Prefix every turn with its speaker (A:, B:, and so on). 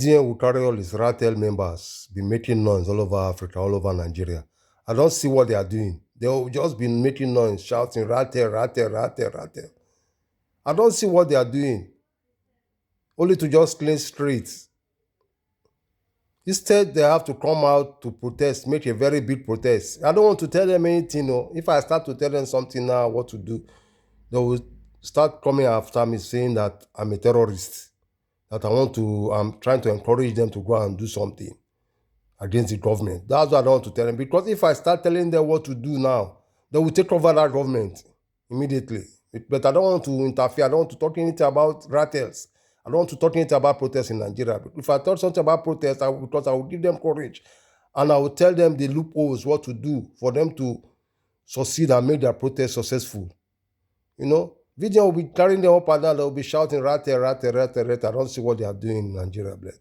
A: VDM will carry all his Ratel members, be making noise all over Africa, all over Nigeria. I don't see what they are doing. They'll just be making noise, shouting, Ratel, Ratel, Ratel, Ratel. I don't see what they are doing. Only to just clean streets. Instead, they have to come out to protest, make a very big protest. I don't want to tell them anything. No. If I start to tell them something now, what to do, they will start coming after me saying that I'm a terrorist, that I'm trying to encourage them to go and do something against the government. That's what I don't want to tell them. Because if I start telling them what to do now, they will take over that government immediately. But I don't want to interfere. I don't want to talk anything about rattles. I don't want to talk anything about protests in Nigeria. But if I talk something about protests, because I will give them courage. And I will tell them the loopholes, what to do for them to succeed and make their protest successful. You know, VDM will be carrying them up and down. They will be shouting, rattle, rattle, rattle, rattle. I don't see what they are doing in Nigeria, blood.